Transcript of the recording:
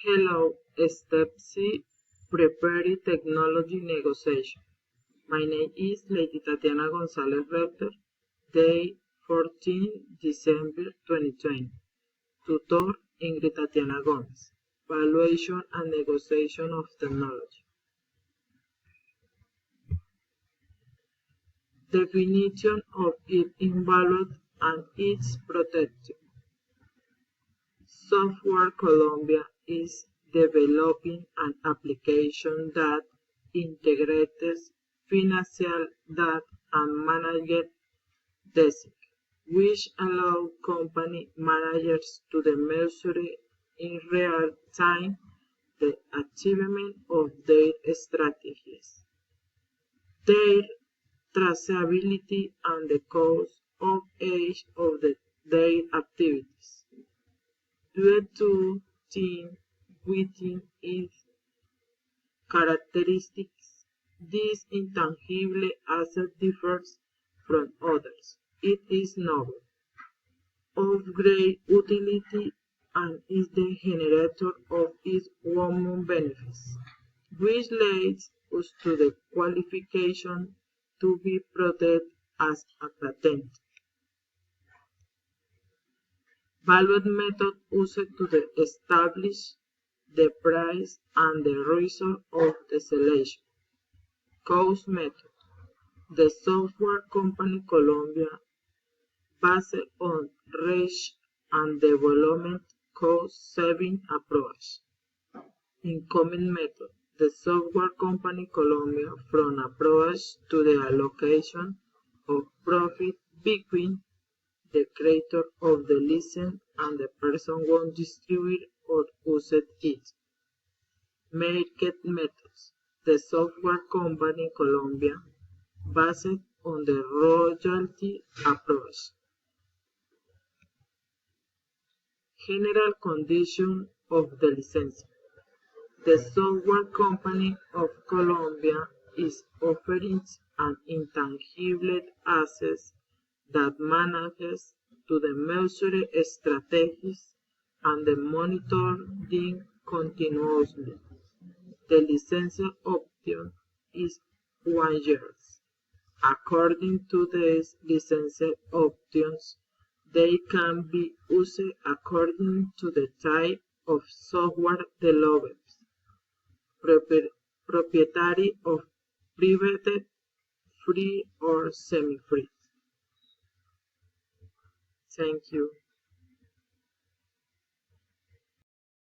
Hello, Step C, Preparing Technology Negotiation. My name is Lady Tatiana Gonzalez Reuter, day 14 December 2020. Tutor Ingrid Tatiana Gomez. Valuation and Negotiation of Technology. Definition of its invalid and its protection. Software Colombia is developing an application that integrates financial data and managed desk, which allow company managers to measure in real time the achievement of their strategies, their traceability, and the cost of each of their activities. Due to team within its characteristics, this intangible asset differs from others. It is novel, of great utility, and is the generator of its common benefits, which leads us to the qualification to be protected as a patent. Valued method used to establish the price and the reason of the selection. Cost method. The software company Colombia, based on research and development cost-saving approach. Incoming method. The software company Colombia from approach to the allocation of profit between the creator of the license and the person who distributes or uses it. Market methods. The software company Colombia, based on the royalty approach. General condition of the license. The software company of Colombia is offering an intangible asset that manages to measure strategies and monitor them continuously. The license option is 1 year. According to these license options, they can be used according to the type of software developed, proprietary or private, free or semi-free. Thank you.